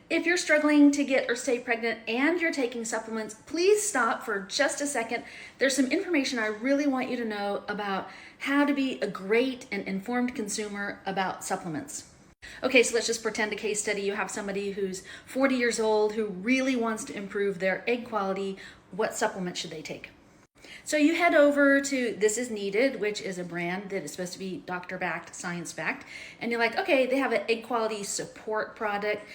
If you're struggling to get or stay pregnant and you're taking supplements, please stop for just a second. There's some information I really want you to know about how to be a great and informed consumer about supplements. Okay, so let's just pretend a case study. You have somebody who's 40 years old who really wants to improve their egg quality. What supplement should they take? So you head over to This Is Needed, which is a brand that is supposed to be doctor-backed, science-backed, and you're like, okay, they have an egg quality support product.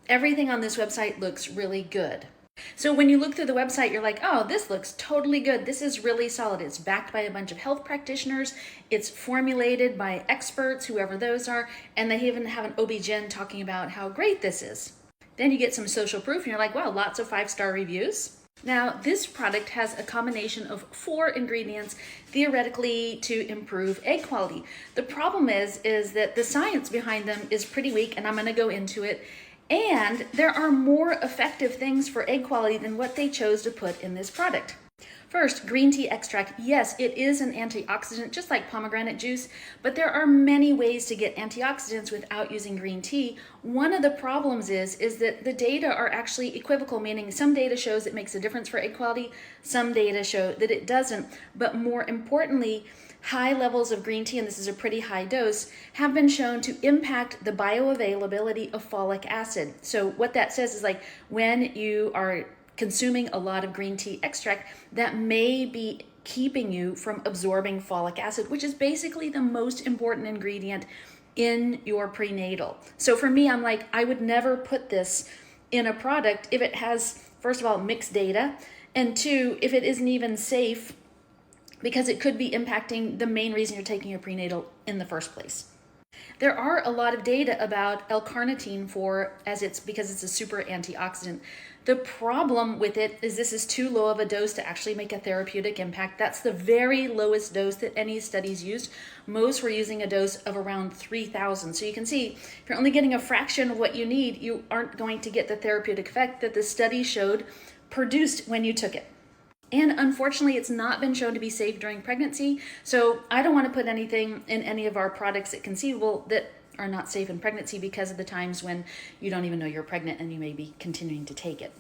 Everything on this website looks really good. So when you look through the website, you're like, oh, this looks totally good. This is really solid. It's backed by a bunch of health practitioners. It's formulated by experts, whoever those are, and they even have an OB-GYN talking about how great this is. Then you get some social proof and you're like, wow, lots of 5-star reviews. Now, this product has a combination of 4 ingredients theoretically to improve egg quality. The problem is that the science behind them is pretty weak, and I'm going to go into it. And there are more effective things for egg quality than what they chose to put in this product. First, green tea extract. Yes, it is an antioxidant, just like pomegranate juice, but there are many ways to get antioxidants without using green tea. One of the problems is that the data are actually equivocal, meaning some data shows it makes a difference for egg quality, some data show that it doesn't. But more importantly, high levels of green tea, and this is a pretty high dose, have been shown to impact the bioavailability of folic acid. So what that says is, like, when you are consuming a lot of green tea extract, that may be keeping you from absorbing folic acid, which is basically the most important ingredient in your prenatal. So for me, I'm like, I would never put this in a product if it has, first of all, mixed data, and 2, if it isn't even safe, because it could be impacting the main reason you're taking your prenatal in the first place. There are a lot of data about L-carnitine because it's a super antioxidant. The problem with it is this is too low of a dose to actually make a therapeutic impact. That's the very lowest dose that any studies used. Most were using a dose of around 3,000. So you can see, if you're only getting a fraction of what you need, you aren't going to get the therapeutic effect that the study showed produced when you took it. And unfortunately, it's not been shown to be safe during pregnancy. So I don't want to put anything in any of our products at conceivable that are not safe in pregnancy because of the times when you don't even know you're pregnant and you may be continuing to take it.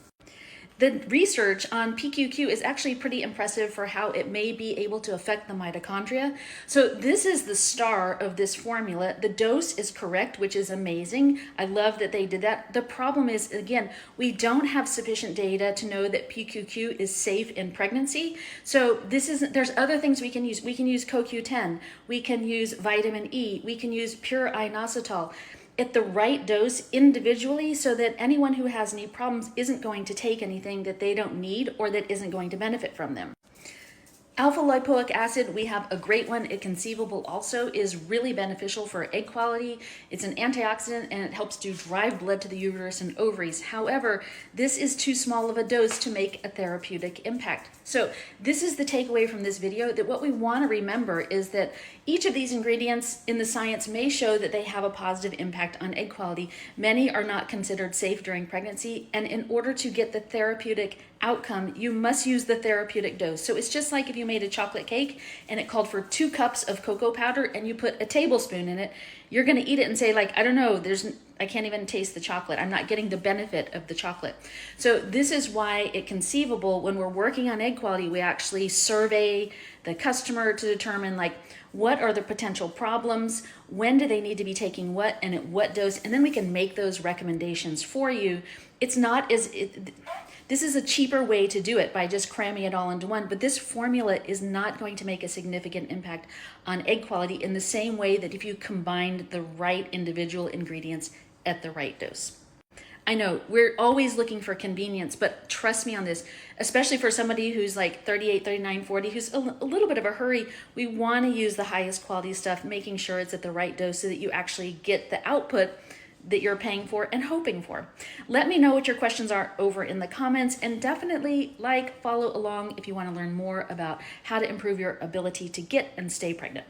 The research on PQQ is actually pretty impressive for how it may be able to affect the mitochondria. So this is the star of this formula. The dose is correct, which is amazing. I love that they did that. The problem is, again, we don't have sufficient data to know that PQQ is safe in pregnancy. So there's other things we can use. We can use CoQ10. We can use vitamin E. We can use pure inositol at the right dose individually, so that anyone who has any problems isn't going to take anything that they don't need or that isn't going to benefit from them. Alpha lipoic acid, we have a great one at conceivable also, is really beneficial for egg quality. It's an antioxidant and it helps to drive blood to the uterus and ovaries. However, this is too small of a dose to make a therapeutic impact. So this is the takeaway from this video, that what we want to remember is that each of these ingredients in the science may show that they have a positive impact on egg quality. Many are not considered safe during pregnancy, and in order to get the therapeutic outcome, you must use the therapeutic dose. So it's just like if you made a chocolate cake and it called for 2 cups of cocoa powder and you put a tablespoon in it, you're going to eat it and say, like, I don't know, I can't even taste the chocolate. I'm not getting the benefit of the chocolate. So this is why at conceivable, when we're working on egg quality, we actually survey the customer to determine, like, what are the potential problems, when do they need to be taking what, and at what dose, and then we can make those recommendations for you. This is a cheaper way to do it by just cramming it all into one, but this formula is not going to make a significant impact on egg quality in the same way that if you combined the right individual ingredients at the right dose. I know we're always looking for convenience, but trust me on this, especially for somebody who's like 38, 39, 40, who's a little bit of a hurry. We want to use the highest quality stuff, making sure it's at the right dose so that you actually get the output that you're paying for and hoping for. Let me know what your questions are over in the comments, and definitely follow along if you want to learn more about how to improve your ability to get and stay pregnant.